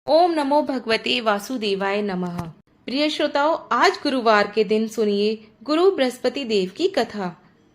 ओम नमो भगवते वासुदेवाय नमः। प्रिय श्रोताओं, आज गुरुवार के दिन सुनिए गुरु बृहस्पति देव की कथा।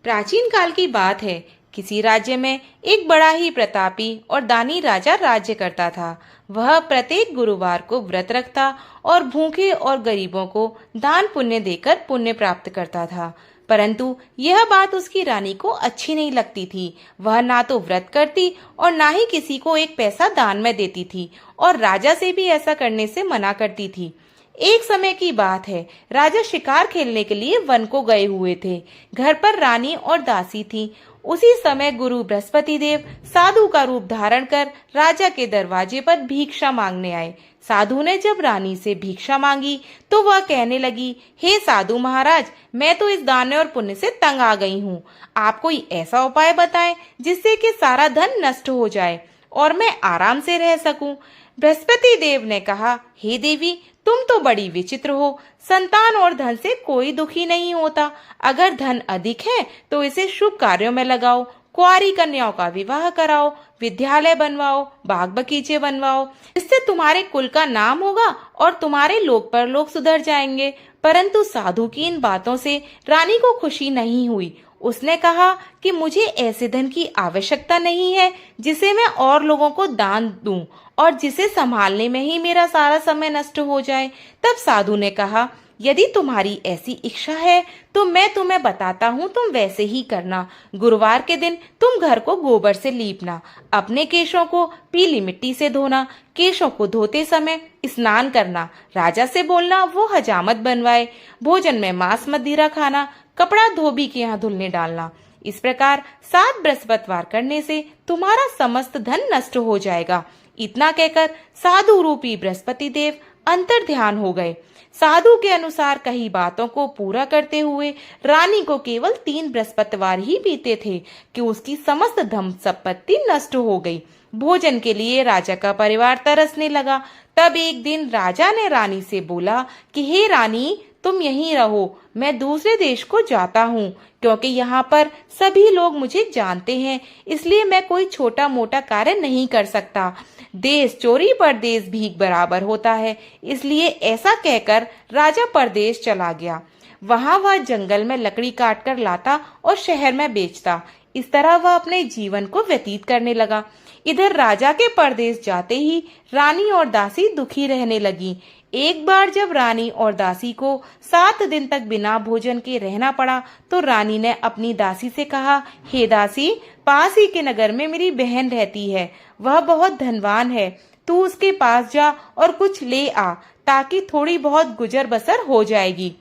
प्राचीन काल की बात है। किसी राज्य में एक बड़ा ही प्रतापी और दानी राजा राज्य करता था। वह प्रत्येक गुरुवार को व्रत रखता और भूखे और गरीबों को दान पुण्य देकर पुण्य प्राप्त करता था। परंतु यह बात उसकी रानी को अच्छी नहीं लगती थी। वह ना तो व्रत करती और ना ही किसी को एक पैसा दान में देती थी और राजा से भी ऐसा करने से मना करती थी। एक समय की बात है, राजा शिकार खेलने के लिए वन को गए हुए थे। घर पर रानी और दासी थी। उसी समय गुरु बृहस्पति देव साधु का रूप धारण कर राजा के दरवाजे पर भिक्षा मांगने आए। साधु ने जब रानी से भिक्षा मांगी तो वह कहने लगी, हे साधु महाराज, मैं तो इस दान और पुण्य से तंग आ गई हूँ। आप कोई ऐसा उपाय बताएं जिससे कि सारा धन नष्ट हो जाए और मैं आराम से रह सकूं। बृहस्पति देव ने कहा, हे देवी, तुम तो बड़ी विचित्र हो। संतान और धन से कोई दुखी नहीं होता। अगर धन अधिक है तो इसे शुभ कार्यों में लगाओ। कुंवारी कन्याओं का विवाह कराओ, विद्यालय बनवाओ, बाग बगीचे बनवाओ, इससे तुम्हारे कुल का नाम होगा और तुम्हारे लोक परलोक सुधर जाएंगे। परंतु साधु की इन बातों से रानी को खुशी नहीं हुई। उसने कहा कि मुझे ऐसे धन की आवश्यकता नहीं है जिसे मैं और लोगों को दान दूं और जिसे संभालने में ही मेरा सारा समय नष्ट हो जाए। तब साधु ने कहा, यदि तुम्हारी ऐसी इच्छा है तो मैं तुम्हें बताता हूँ, तुम वैसे ही करना। गुरुवार के दिन तुम घर को गोबर से लीपना, अपने केशों को पीली मिट्टी से धोना, केशों को धोते समय स्नान करना, राजा से बोलना वो हजामत बनवाए, भोजन में मांस मदिरा खाना, कपड़ा धोबी के यहाँ धुलने डालना। इस प्रकार 7 बृहस्पतिवार करने से तुम्हारा समस्त धन नष्ट हो जाएगा। इतना कहकर साधु रूपी बृहस्पति देव अंतर ध्यान हो गए। साधु के अनुसार कई बातों को पूरा करते हुए रानी को केवल 3 बृहस्पतिवार ही बीते थे कि उसकी समस्त धन संपत्ति नष्ट हो गई। भोजन के लिए राजा का परिवार तरसने लगा। तब एक दिन राजा ने रानी से बोला कि हे रानी, तुम यहीं रहो, मैं दूसरे देश को जाता हूँ, क्योंकि यहाँ पर सभी लोग मुझे जानते हैं, इसलिए मैं कोई छोटा मोटा कार्य नहीं कर सकता। देश चोरी परदेश भीख बराबर होता है। इसलिए ऐसा कहकर राजा परदेश चला गया। वहां वह जंगल में लकड़ी काट कर लाता और शहर में बेचता। इस तरह वह अपने जीवन को व्यतीत करने लगा। इधर राजा के परदेश जाते ही रानी और दासी दुखी रहने लगी। एक बार जब रानी और दासी को 7 दिन तक बिना भोजन के रहना पड़ा तो रानी ने अपनी दासी से कहा, हे दासी, पास ही के नगर में मेरी बहन रहती है, वह बहुत धनवान है। तू उसके पास जा और कुछ ले आ, ताकि थोड़ी बहुत गुजर बसर हो जाएगी।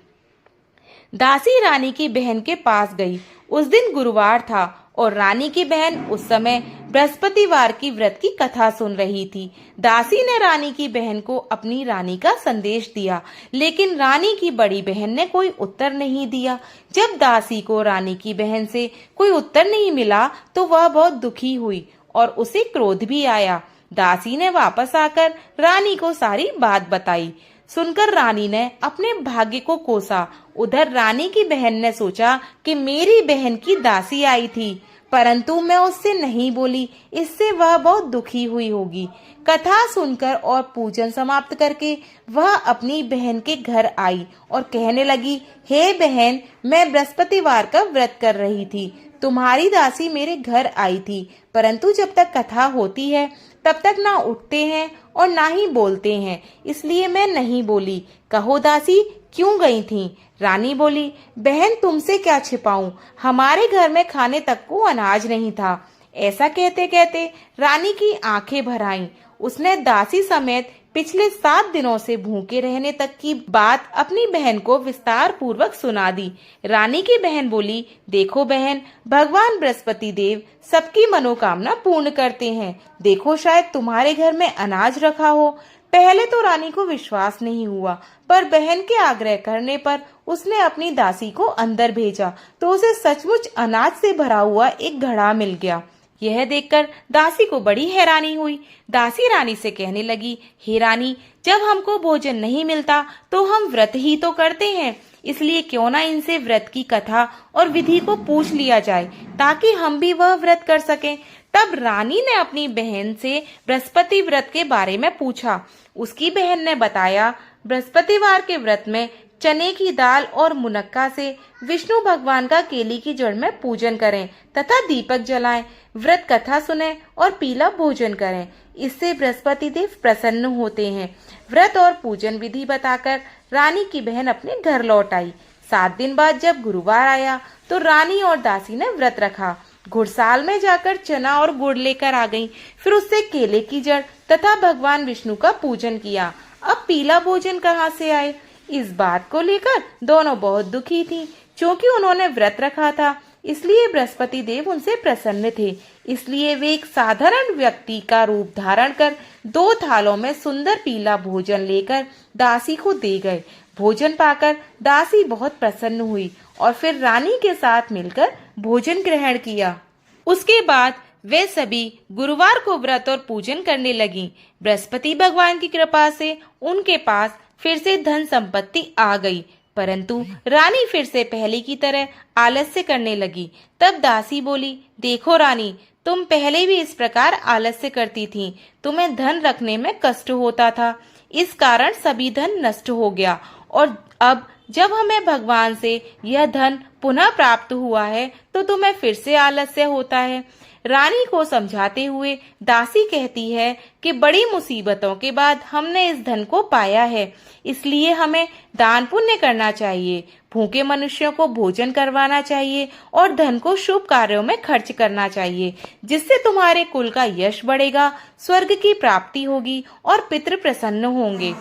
दासी रानी की बहन के पास गई। उस दिन गुरुवार था और रानी की बहन उस समय बृहस्पतिवार की व्रत की कथा सुन रही थी। दासी ने रानी की बहन को अपनी रानी का संदेश दिया, लेकिन रानी की बड़ी बहन ने कोई उत्तर नहीं दिया। जब दासी को रानी की बहन से कोई उत्तर नहीं मिला तो वह बहुत दुखी हुई और उसे क्रोध भी आया। दासी ने वापस आकर रानी को सारी बात बताई। सुनकर रानी ने अपने भाग्य को कोसा। उधर रानी की बहन ने सोचा कि मेरी बहन की दासी आई थी, परंतु मैं उससे नहीं बोली, इससे वह बहुत दुखी हुई होगी। कथा सुनकर और पूजन समाप्त करके वह अपनी बहन के घर आई और कहने लगी, हे बहन, मैं बृहस्पतिवार का व्रत कर रही थी। तुम्हारी दासी मेरे घर आई थी, परंतु जब तक कथा होती है तब तक ना उठते हैं और ना ही बोलते हैं, इसलिए मैं नहीं बोली। कहो दासी, क्यों गई थी? रानी बोली, बहन, तुमसे क्या छिपाऊं, हमारे घर में खाने तक को अनाज नहीं था। ऐसा कहते कहते रानी की आंखें भर आईं। उसने दासी समेत पिछले 7 दिनों से भूखे रहने तक की बात अपनी बहन को विस्तार पूर्वक सुना दी। रानी की बहन बोली, देखो बहन, भगवान बृहस्पति देव सबकी मनोकामना पूर्ण करते हैं। देखो, शायद तुम्हारे घर में अनाज रखा हो। पहले तो रानी को विश्वास नहीं हुआ, पर बहन के आग्रह करने पर उसने अपनी दासी को अंदर भेजा तो उसे सचमुच अनाज से भरा हुआ एक घड़ा मिल गया। यह देखकर दासी को बड़ी हैरानी हुई। दासी रानी से कहने लगी, हे रानी, जब हमको भोजन नहीं मिलता तो हम व्रत ही तो करते हैं, इसलिए क्यों ना इनसे व्रत की कथा और विधि को पूछ लिया जाए ताकि हम भी वह व्रत कर सकें। तब रानी ने अपनी बहन से बृहस्पति व्रत के बारे में पूछा। उसकी बहन ने बताया, बृहस्पतिवार के व्रत में चने की दाल और मुनक्का से विष्णु भगवान का केली की जड़ में पूजन करें तथा दीपक जलाएं, व्रत कथा सुने और पीला भोजन करें। इससे बृहस्पति देव प्रसन्न होते हैं। व्रत और पूजन विधि बताकर रानी की बहन अपने घर लौट आई। 7 दिन बाद जब गुरुवार आया तो रानी और दासी ने व्रत रखा। घुड़साल में जाकर चना और गुड़ लेकर आ गईं। फिर उससे केले की जड़ तथा भगवान विष्णु का पूजन किया। अब पीला भोजन कहाँ से आए? इस बात को लेकर दोनों बहुत दुखी थीं, क्योंकि उन्होंने व्रत रखा था, इसलिए बृहस्पति देव उनसे प्रसन्न थे। इसलिए वे एक साधारण व्यक्ति का रूप धारण कर 2 थालों में सुंदर पीला भोजन लेकर दासी को दे गए। भोजन पाकर दासी बहुत प्रसन्न हुई और फिर रानी के साथ मिलकर भोजन ग्रहण किया। उसके बाद वे सभी गुरुवार को व्रत और पूजन करने लगी। बृहस्पति भगवान की कृपा से उनके पास फिर से धन संपत्ति आ गई, परंतु रानी फिर से पहले की तरह आलस्य करने लगी। तब दासी बोली, देखो रानी, तुम पहले भी इस प्रकार आलस्य करती थी। तुम्हें धन रखने में कष्ट होता था, इस कारण सभी धन नष्ट हो गया, और अब जब हमें भगवान से यह धन पुनः प्राप्त हुआ है तो तुम्हें फिर से आलस्य होता है। रानी को समझाते हुए दासी कहती है कि बड़ी मुसीबतों के बाद हमने इस धन को पाया है, इसलिए हमें दान पुण्य करना चाहिए, भूखे मनुष्यों को भोजन करवाना चाहिए और धन को शुभ कार्यों में खर्च करना चाहिए, जिससे तुम्हारे कुल का यश बढ़ेगा, स्वर्ग की प्राप्ति होगी और पितृ प्रसन्न होंगे।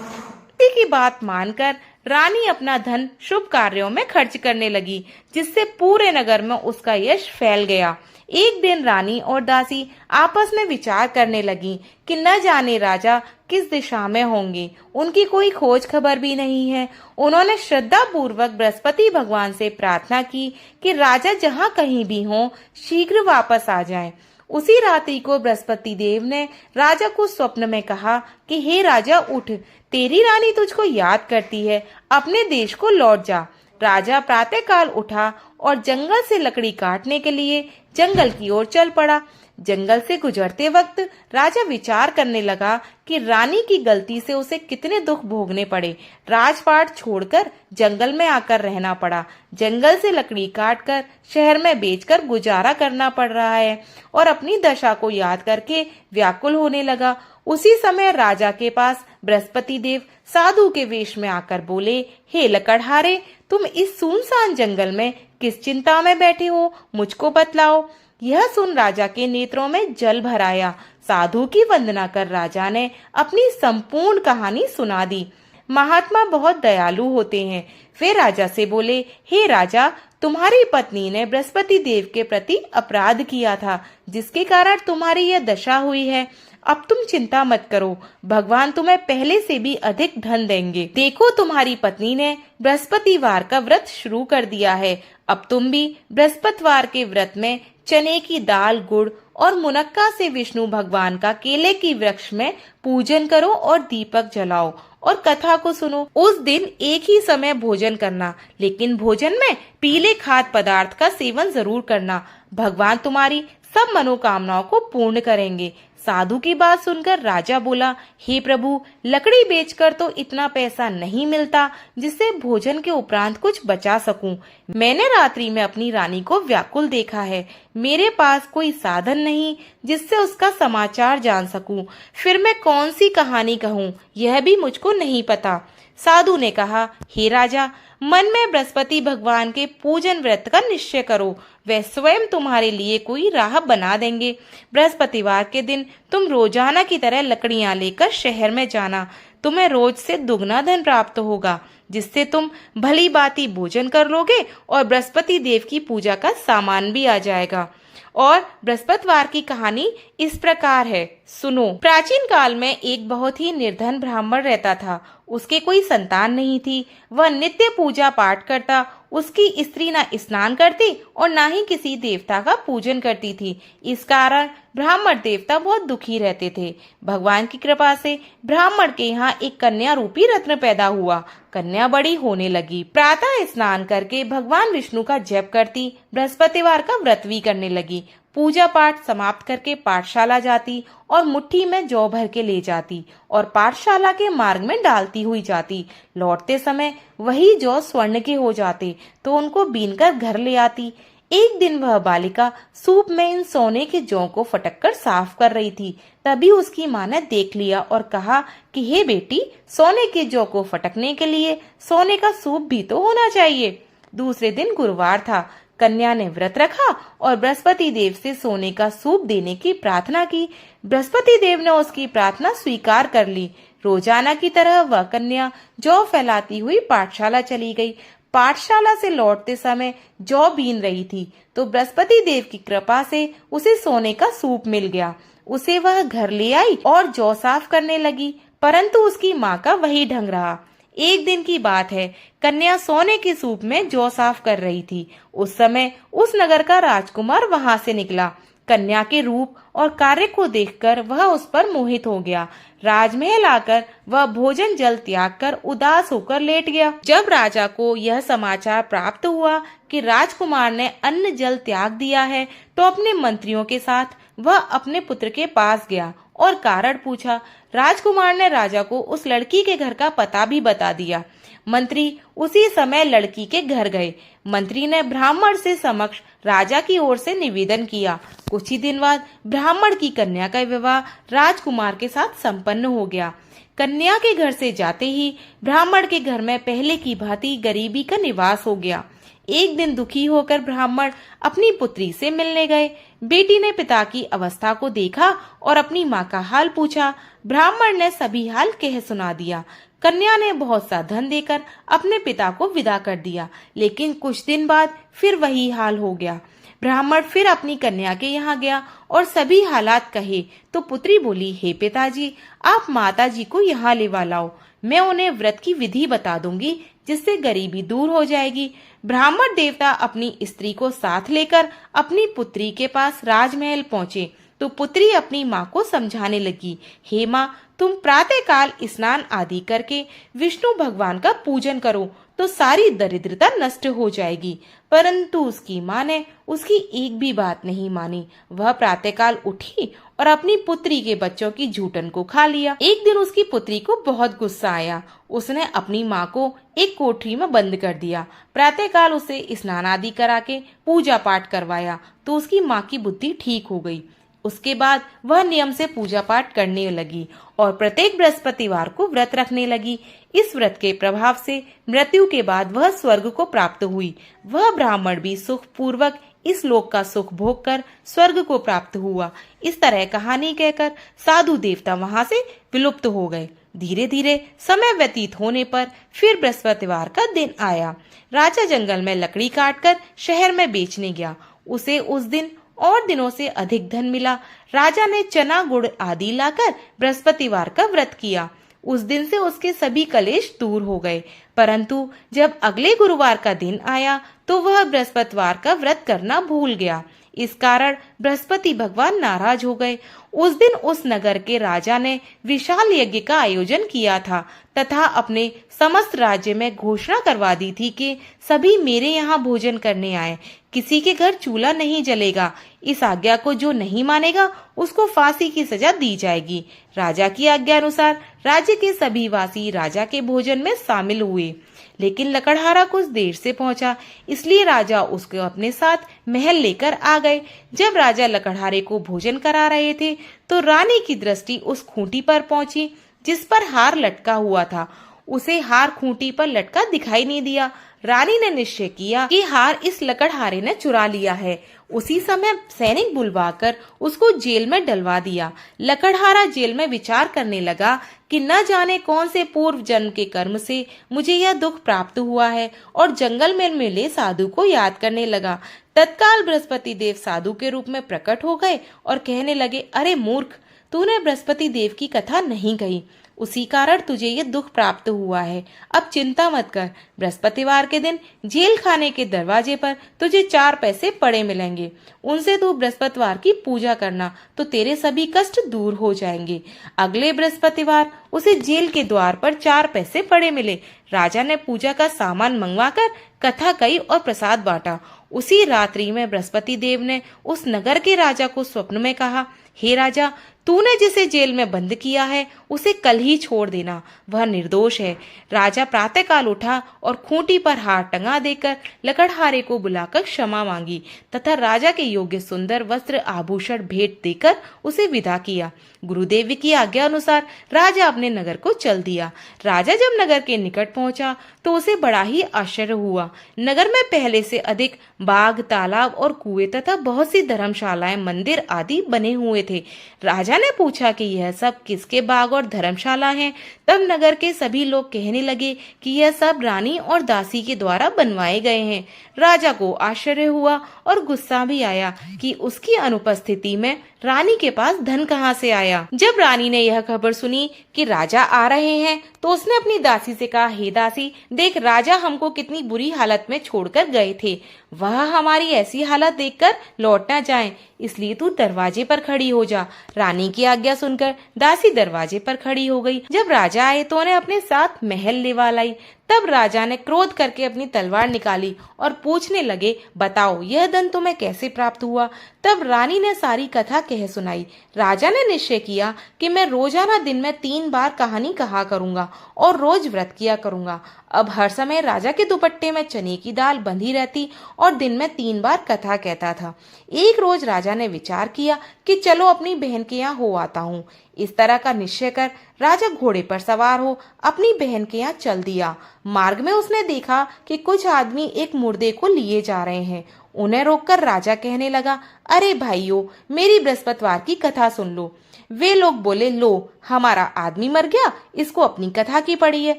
की बात मानकर रानी अपना धन शुभ कार्यों में खर्च करने लगी, जिससे पूरे नगर में उसका यश फैल गया। एक दिन रानी और दासी आपस में विचार करने लगी कि न जाने राजा किस दिशा में होंगे, उनकी कोई खोज खबर भी नहीं है। उन्होंने श्रद्धा पूर्वक बृहस्पति भगवान से प्रार्थना की कि राजा जहाँ कहीं भी हों शीघ्र वापस आ जाएं। उसी रात्रि को बृहस्पति देव ने राजा को स्वप्न में कहा कि हे राजा, उठ, तेरी रानी तुझको याद करती है, अपने देश को लौट जा। राजा प्रातःकाल उठा और जंगल से लकड़ी काटने के लिए जंगल की ओर चल पड़ा। जंगल से गुजरते वक्त राजा विचार करने लगा कि रानी की गलती से उसे कितने दुख भोगने पड़े। राजपाट छोड़कर जंगल में आकर रहना पड़ा। जंगल से लकड़ी काटकर शहर में बेचकर गुजारा करना पड़ रहा है और अपनी दशा को याद करके व्याकुल होने लगा। उसी समय राजा के पास बृहस्पति देव साधु के वेश में आकर बोले, हे लकड़हारे, तुम इस सुनसान जंगल में किस चिंता में बैठे हो, मुझको बतलाओ। यह सुन राजा के नेत्रों में जल भर आया। साधु की वंदना कर राजा ने अपनी संपूर्ण कहानी सुना दी। महात्मा बहुत दयालु होते हैं। वे राजा से बोले, हे राजा, तुम्हारी पत्नी ने बृहस्पति देव के प्रति अपराध किया था, जिसके कारण तुम्हारी यह दशा हुई है। अब तुम चिंता मत करो, भगवान तुम्हें पहले से भी अधिक धन देंगे। देखो, तुम्हारी पत्नी ने बृहस्पतिवार का व्रत शुरू कर दिया है। अब तुम भी बृहस्पतिवार के व्रत में चने की दाल, गुड़ और मुनक्का से विष्णु भगवान का केले की वृक्ष में पूजन करो और दीपक जलाओ और कथा को सुनो। उस दिन एक ही समय भोजन करना, लेकिन भोजन में पीले खाद्य पदार्थ का सेवन जरूर करना। भगवान तुम्हारी सब मनोकामनाओं को पूर्ण करेंगे। साधु की बात सुनकर राजा बोला, हे प्रभु, लकड़ी बेचकर तो इतना पैसा नहीं मिलता जिससे भोजन के उपरांत कुछ बचा सकूं। मैंने रात्रि में अपनी रानी को व्याकुल देखा है। मेरे पास कोई साधन नहीं जिससे उसका समाचार जान सकूं। फिर मैं कौन सी कहानी कहूं, यह भी मुझको नहीं पता। साधु ने कहा, हे राजा, मन में बृहस्पति भगवान के पूजन व्रत का निश्चय करो, वे स्वयं तुम्हारे लिए कोई राह बना देंगे। बृहस्पतिवार के दिन तुम रोजाना की तरह लकड़ियां लेकर शहर में जाना। तुम्हें रोज से दुगना धन प्राप्त होगा, जिससे तुम भली भांति भोजन कर लोगे और बृहस्पति देव की पूजा का सामान भी आ जाएगा। और बृहस्पतिवार की कहानी इस प्रकार है, सुनो। प्राचीन काल में एक बहुत ही निर्धन ब्राह्मण रहता था। उसके कोई संतान नहीं थी। वह नित्य पूजा पाठ करता। उसकी स्त्री न स्नान करती और न ही किसी देवता का पूजन करती थी। इस कारण ब्राह्मण देवता बहुत दुखी रहते थे। भगवान की कृपा से ब्राह्मण के यहाँ एक कन्या रूपी रत्न पैदा हुआ। कन्या बड़ी होने लगी। प्रातः स्नान करके भगवान विष्णु का जप करती, बृहस्पतिवार का व्रत भी करने लगी। पूजा पाठ समाप्त करके पाठशाला जाती और मुट्ठी में जौ भर के ले जाती और पाठशाला के मार्ग में डालती हुई जाती। लौटते समय वही जौ स्वर्ण के हो जाते तो उनको बीनकर घर ले आती। एक दिन वह बालिका सूप में इन सोने के जौ को फटक कर साफ कर रही थी। तभी उसकी माँ ने देख लिया और कहा कि हे बेटी, सोने के जौ को फटकने के लिए सोने का सूप भी तो होना चाहिए। दूसरे दिन गुरुवार था। कन्या ने व्रत रखा और बृहस्पति देव से सोने का सूप देने की प्रार्थना की। बृहस्पति देव ने उसकी प्रार्थना स्वीकार कर ली। रोजाना की तरह वह कन्या जौ फैलाती हुई पाठशाला चली गई। पाठशाला से लौटते समय जौ बीन रही थी तो बृहस्पति देव की कृपा से उसे सोने का सूप मिल गया। उसे वह घर ले आई और जौ साफ करने लगी, परंतु उसकी माँ का वही ढंग रहा। एक दिन की बात है, कन्या सोने के सूप में जौ साफ कर रही थी। उस समय उस नगर का राजकुमार वहां से निकला। कन्या के रूप और कार्य को देखकर वह उस पर मोहित हो गया। राजमहल आकर वह भोजन जल त्याग कर उदास होकर लेट गया। जब राजा को यह समाचार प्राप्त हुआ कि राजकुमार ने अन्न जल त्याग दिया है तो अपने मंत्रियों के साथ वह अपने पुत्र के पास गया और कारण पूछा। राजकुमार ने राजा को उस लड़की के घर का पता भी बता दिया। मंत्री उसी समय लड़की के घर गए। मंत्री ने ब्राह्मण से समक्ष राजा की ओर से निवेदन किया। कुछ ही दिन बाद ब्राह्मण की कन्या का विवाह राजकुमार के साथ संपन्न हो गया। कन्या के घर से जाते ही ब्राह्मण के घर में पहले की भांति गरीबी का निवास हो गया। एक दिन दुखी होकर ब्राह्मण अपनी पुत्री से मिलने गए। बेटी ने पिता की अवस्था को देखा और अपनी माँ का हाल पूछा। ब्राह्मण ने सभी हाल कह सुना दिया। कन्या ने बहुत सा धन देकर अपने पिता को विदा कर दिया, लेकिन कुछ दिन बाद फिर वही हाल हो गया। ब्राह्मण फिर अपनी कन्या के यहाँ गया और सभी हालात कहे तो पुत्री बोली, हे पिताजी, आप माता जी को यहाँ ले लाओ, मैं उन्हें व्रत की विधि बता दूंगी जिससे गरीबी दूर हो जाएगी। ब्राह्मण देवता अपनी स्त्री को साथ लेकर अपनी पुत्री के पास राजमहल पहुँचे तो पुत्री अपनी माँ को समझाने लगी, हे माँ, तुम प्रातः काल स्नान आदि करके विष्णु भगवान का पूजन करो तो सारी दरिद्रता नष्ट हो जाएगी। परंतु उसकी माँ ने उसकी एक भी बात नहीं मानी। वह प्रातःकाल उठी और अपनी पुत्री के बच्चों की जूठन को खा लिया। एक दिन उसकी पुत्री को बहुत गुस्सा आया। उसने अपनी माँ को एक कोठरी में बंद कर दिया। प्रातःकाल उसे स्नान आदि करा के पूजा पाठ करवाया तो उसकी माँ की बुद्धि ठीक हो गई। उसके बाद वह नियम से पूजा पाठ करने लगी और प्रत्येक बृहस्पतिवार को व्रत रखने लगी। इस व्रत के प्रभाव से मृत्यु के बाद वह स्वर्ग को प्राप्त हुई। वह ब्राह्मण भी सुख पूर्वक इस लोक का सुख भोग कर स्वर्ग को प्राप्त हुआ। इस तरह कहानी कहकर साधु देवता वहां से विलुप्त हो गए। धीरे धीरे समय व्यतीत होने पर फिर बृहस्पतिवार का दिन आया। राजा जंगल में लकड़ी काटकर शहर में बेचने गया। उसे उस दिन और दिनों से अधिक धन मिला। राजा ने चना गुड़ आदि लाकर बृहस्पतिवार का व्रत किया। उस दिन से उसके सभी कलेश दूर हो गए। परंतु जब अगले गुरुवार का दिन आया तो वह बृहस्पतिवार का व्रत करना भूल गया। इस कारण बृहस्पति भगवान नाराज हो गए। उस दिन उस नगर के राजा ने विशाल यज्ञ का आयोजन किया था तथा अपने समस्त राज्य में घोषणा करवा दी थी कि सभी मेरे यहाँ भोजन करने आए, किसी के घर चूल्हा नहीं जलेगा। इस आज्ञा को जो नहीं मानेगा उसको फांसी की सजा दी जाएगी। राजा की आज्ञा अनुसार राज्य के सभी वासी राजा के भोजन में शामिल हुए, लेकिन लकड़हारा कुछ देर से पहुंचा, इसलिए राजा उसको अपने साथ महल लेकर आ गए। जब राजा लकड़हारे को भोजन करा रहे थे तो रानी की दृष्टि उस खूंटी पर पहुंची जिस पर हार लटका हुआ था। उसे हार खूंटी पर लटका दिखाई नहीं दिया। रानी ने निश्चय किया कि हार इस लकड़हारे ने चुरा लिया है। उसी समय सैनिक बुलवाकर उसको जेल में डलवा दिया। लकड़हारा जेल में विचार करने लगा कि न जाने कौन से पूर्व जन्म के कर्म से मुझे यह दुख प्राप्त हुआ है, और जंगल में मिले साधु को याद करने लगा। तत्काल बृहस्पति देव साधु के रूप में प्रकट हो गए और कहने लगे, अरे मूर्ख, तूने बृहस्पति देव की कथा नहीं कही, उसी कारण तुझे ये दुख प्राप्त हुआ है। अब चिंता मत कर, बृहस्पतिवार के दिन जेल खाने के दरवाजे पर तुझे 4 पैसे पड़े मिलेंगे, उनसे तू बृहस्पतिवार की पूजा करना तो तेरे सभी कष्ट दूर हो जाएंगे। अगले बृहस्पतिवार उसे जेल के द्वार पर 4 पैसे पड़े मिले। राजा ने पूजा का सामान मंगवाकर कथा कही और प्रसाद बांटा। उसी रात्रि में बृहस्पति देव ने उस नगर के राजा को स्वप्न में कहा, हे राजा, तूने जिसे जेल में बंद किया है उसे कल ही छोड़ देना, वह निर्दोष है। राजा प्रातःकाल उठा और खूंटी पर हार टंगा देकर लकड़हारे को बुलाकर क्षमा मांगी तथा राजा के योग्य सुंदर वस्त्र आभूषण भेंट देकर उसे विदा किया। गुरुदेव की आज्ञा अनुसार राजा अपने नगर को चल दिया। राजा जब नगर के निकट पहुंचा तो उसे बड़ा ही आश्चर्य हुआ। नगर में पहले से अधिक बाग, तालाब और कुएं तथा बहुत सी धर्मशालाएं, मंदिर आदि बने हुए थे। राजा ने पूछा कि यह सब किसके बाग और धर्मशाला हैं। तब नगर के सभी लोग कहने लगे कि यह सब रानी और दासी के द्वारा बनवाए गए हैं। राजा को आश्चर्य हुआ और गुस्सा भी आया कि उसकी अनुपस्थिति में रानी के पास धन कहाँ से आया। जब रानी ने यह खबर सुनी कि राजा आ रहे हैं तो उसने अपनी दासी से कहा, हे दासी, देख राजा हमको कितनी बुरी हालत में छोड़कर गए थे, वह हमारी ऐसी हालत देखकर लौट ना जाएं, इसलिए तू दरवाजे पर खड़ी हो जा। रानी की आज्ञा सुनकर दासी दरवाजे पर खड़ी हो गई। जब राजा आए तो उन्हें अपने साथ महल लेवा लाई। तब राजा ने क्रोध करके अपनी तलवार निकाली और पूछने लगे, बताओ यह धन तुम्हें कैसे प्राप्त हुआ। तब रानी ने सारी कथा कह सुनाई। राजा ने निश्चय किया कि मैं रोजाना दिन में 3 बार कहानी कहा करूंगा और रोज व्रत किया करूंगा। अब हर समय राजा के दुपट्टे में चने की दाल बंधी रहती और दिन में 3 बार कथा कहता था। एक रोज राजा ने विचार किया कि चलो अपनी बहन के यहाँ हो आता हूँ। इस तरह का निश्चय कर राजा घोड़े पर सवार हो अपनी बहन के यहाँ चल दिया। मार्ग में उसने देखा कि कुछ आदमी एक मुर्दे को लिए जा रहे हैं। उन्हें रोककर राजा कहने लगा, अरे भाइयों, मेरी बृहस्पतिवार की कथा सुन लो। वे लोग बोले, लो, हमारा आदमी मर गया, इसको अपनी कथा की पड़ी है।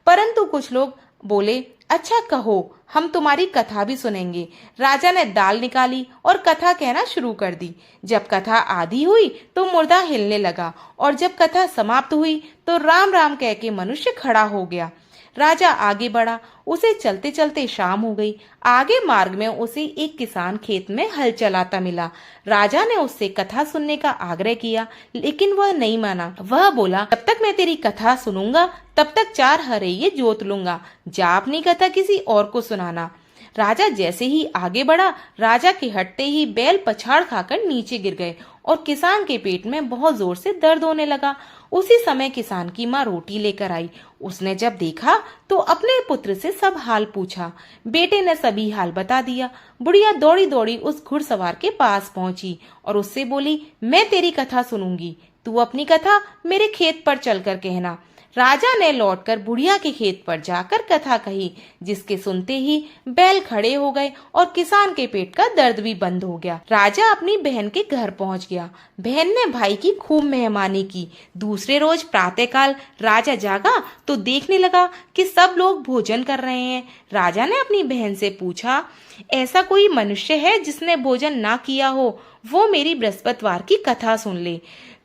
परंतु कुछ लोग बोले, अच्छा कहो, हम तुम्हारी कथा भी सुनेंगे। राजा ने दाल निकाली और कथा कहना शुरू कर दी। जब कथा आधी हुई तो मुर्दा हिलने लगा और जब कथा समाप्त हुई तो राम राम कह के मनुष्य खड़ा हो गया। राजा आगे बढ़ा। उसे चलते चलते शाम हो गई। आगे मार्ग में उसे एक किसान खेत में हल चलाता मिला। राजा ने उससे कथा सुनने का आग्रह किया, लेकिन वह नहीं माना। वह बोला, जब तक मैं तेरी कथा सुनूंगा तब तक 4 हरैये जोत लूंगा, जा अपनी कथा किसी और को सुनाना। राजा जैसे ही आगे बढ़ा, राजा के हटते ही बैल पछाड़ खाकर नीचे गिर गए और किसान के पेट में बहुत जोर से दर्द होने लगा। उसी समय किसान की माँ रोटी लेकर आई। उसने जब देखा तो अपने पुत्र से सब हाल पूछा। बेटे ने सभी हाल बता दिया। बुढ़िया दौड़ी दौड़ी उस घुड़सवार के पास पहुंची और उससे बोली, मैं तेरी कथा सुनूंगी, तू अपनी कथा मेरे खेत पर चलकर कहना। राजा ने लौटकर बुढ़िया के खेत पर जाकर कथा कही, जिसके सुनते ही बैल खड़े हो गए और किसान के पेट का दर्द भी बंद हो गया। राजा अपनी बहन के घर पहुंच गया। बहन ने भाई की खूब मेहमानी की। दूसरे रोज प्रातःकाल राजा जागा तो देखने लगा कि सब लोग भोजन कर रहे हैं। राजा ने अपनी बहन से पूछा, ऐसा कोई मनुष्य है जिसने भोजन ना किया हो, वो मेरी बृहस्पतिवार की कथा सुन ले।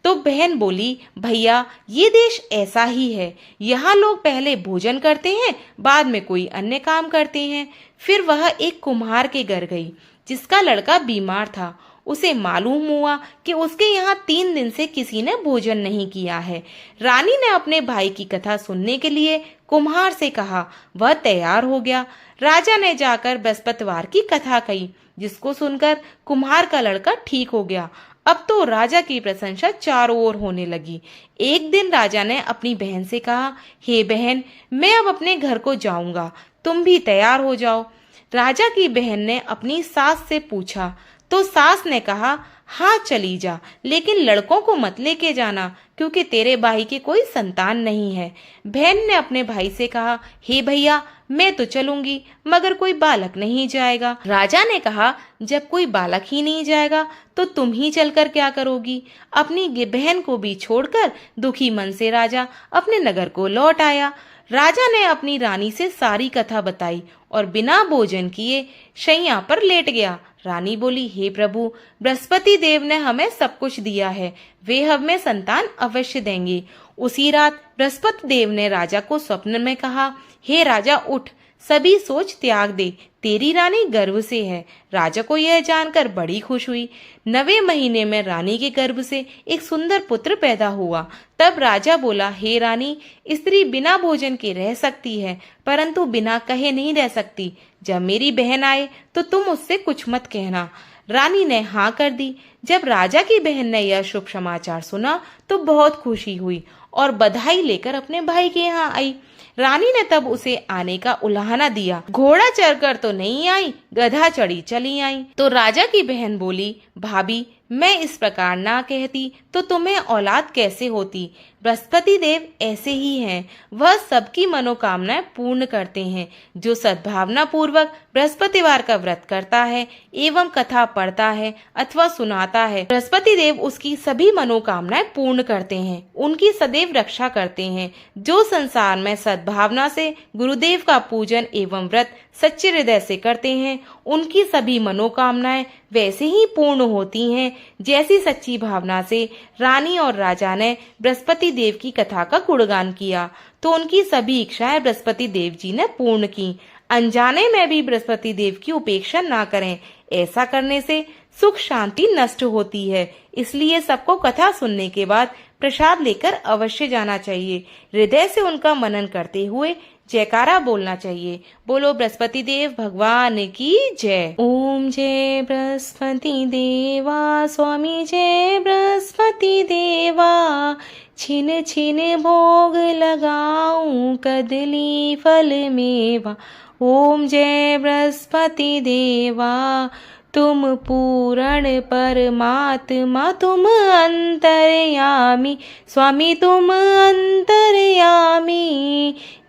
तो बहन बोली, भैया, ये देश ऐसा ही है, यहाँ लोग पहले भोजन करते हैं, बाद में कोई अन्य काम करते हैं। फिर वह एक कुम्हार के घर गई, जिसका लड़का बीमार था। उसे मालूम हुआ कि उसके यहाँ 3 दिन से किसी ने भोजन नहीं किया है। रानी ने अपने भाई की कथा सुनने के लिए कुम्हार से कहा। वह तैयार हो गया। राजा ने जाकर बृहस्पतिवार की कथा कही, जिसको सुनकर कुम्हार का लड़का ठीक हो गया। अब तो राजा की प्रशंसा चारों ओर होने लगी। एक दिन राजा ने अपनी बहन से कहा, हे बहन, मैं अब अपने घर को जाऊंगा, तुम भी तैयार हो जाओ। राजा की बहन ने अपनी सास से पूछा तो सास ने कहा, हाँ चली जा, लेकिन लड़कों को मत लेके जाना, क्योंकि तेरे भाई की कोई संतान नहीं है। बहन ने अपने भाई से कहा, हे भैया, मैं तो चलूंगी, मगर कोई बालक नहीं जाएगा। राजा ने कहा, जब कोई बालक ही नहीं जाएगा तो तुम ही चलकर क्या करोगी। अपनी बहन को भी छोड़कर दुखी मन से राजा अपने नगर को लौट आया। राजा ने अपनी रानी से सारी कथा बताई और बिना भोजन किए शैया पर लेट गया। रानी बोली, हे प्रभु, बृहस्पति देव ने हमें सब कुछ दिया है, वे हमें संतान अवश्य देंगे। उसी रात बृहस्पति देव ने राजा को स्वप्न में कहा, हे राजा, उठ, सभी सोच त्याग दे, तेरी रानी गर्भ से है। राजा को यह जानकर बड़ी खुश हुई। 9वें महीने में रानी के गर्भ से एक सुंदर पुत्र पैदा हुआ। तब राजा बोला, हे रानी, स्त्री बिना भोजन के रह सकती है, परंतु बिना कहे नहीं रह सकती। जब मेरी बहन आए तो तुम उससे कुछ मत कहना। रानी ने हाँ कर दी। जब राजा की बहन ने यह शुभ समाचार सुना तो बहुत खुशी हुई और बधाई लेकर अपने भाई के यहाँ आई। रानी ने तब उसे आने का उलाहना दिया। घोड़ा चढ़कर तो नहीं आई, गधा चढ़ी चली आई। तो राजा की बहन बोली, भाभी, मैं इस प्रकार ना कहती तो तुम्हें औलाद कैसे होती। बृहस्पति देव ऐसे ही हैं, वह सबकी मनोकामनाएं पूर्ण करते हैं। जो सद्भावना पूर्वक बृहस्पतिवार का व्रत करता है एवं कथा पढ़ता है अथवा सुनाता है, बृहस्पति देव उसकी सभी मनोकामनाएं पूर्ण करते हैं, उनकी सदैव रक्षा करते हैं। जो संसार में सद्भावना से गुरुदेव का पूजन एवं व्रत सच्चे हृदय से करते हैं, उनकी सभी मनोकामनाएं वैसे ही पूर्ण होती हैं जैसी सच्ची भावना से रानी और राजा ने बृहस्पति देव की कथा का गुणगान किया तो उनकी सभी इच्छाएं बृहस्पति देव जी ने पूर्ण की। अनजाने में भी बृहस्पति देव की उपेक्षा ना करें, ऐसा करने से सुख शांति नष्ट होती है। इसलिए सबको कथा सुनने के बाद प्रसाद लेकर अवश्य जाना चाहिए। हृदय से उनका मनन करते हुए जयकारा बोलना चाहिए। बोलो बृहस्पति देव भगवान की जय। ओम जय बृहस्पति देवा, स्वामी जय बृहस्पति देवा। छिन छिन भोग लगाऊं, कदली फल मेवा। ओम जय बृहस्पति देवा, तुम पूर्ण परमात्मा, तुम अंतर्यामी। स्वामी तुम अंतर्यामी,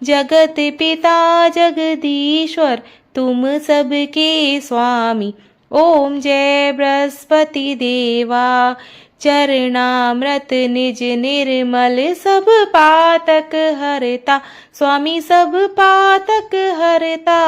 जगत पिता जगदीश्वर, तुम सबके स्वामी। ओम जय बृहस्पति देवा, चरणामृत निज निर्मल, सब पातक हरता। स्वामी सब पातक हरता,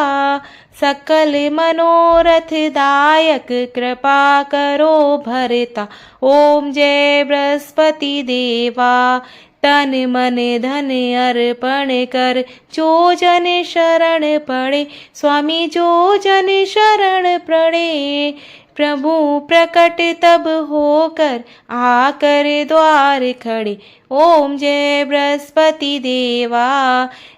सकल मनोरथ दायक, कृपा करो भरता। ओम जय बृहस्पति देवा, तन मन धन अर्पण कर, जो जन शरण पड़े। स्वामी जो जन शरण पड़े, प्रभु प्रकट तब होकर आकर द्वार खड़े। ओम जय बृहस्पति देवा,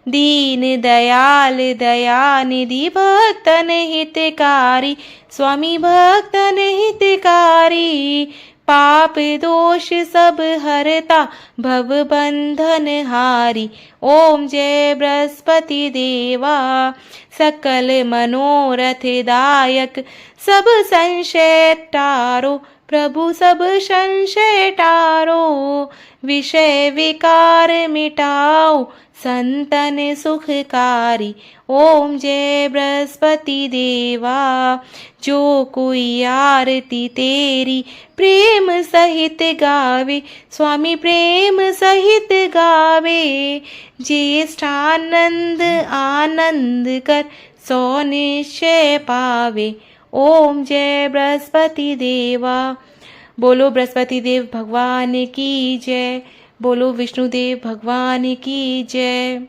दीन दयाल दयानिधि, भक्तन हितकारी। स्वामी भक्तन हितकारी, पाप दोष सब हरता, भव बंधन हारी। ओम जय बृहस्पति देवा, सकल मनोरथ दायक, सब संशय टारो। प्रभु सब संशय टारो, विषय विकार मिटाओ, संतन सुखकारी। ओम जय बृहस्पति देवा, जो कोई आरती तेरी प्रेम सहित गावे। स्वामी प्रेम सहित गावे, ज्येष्ठानंद आनंद कर, सो निश्चय पावे। ओम जय बृहस्पति देवा। बोलो बृहस्पति देव भगवान की जय। बोलो विष्णुदेव भगवान की जय।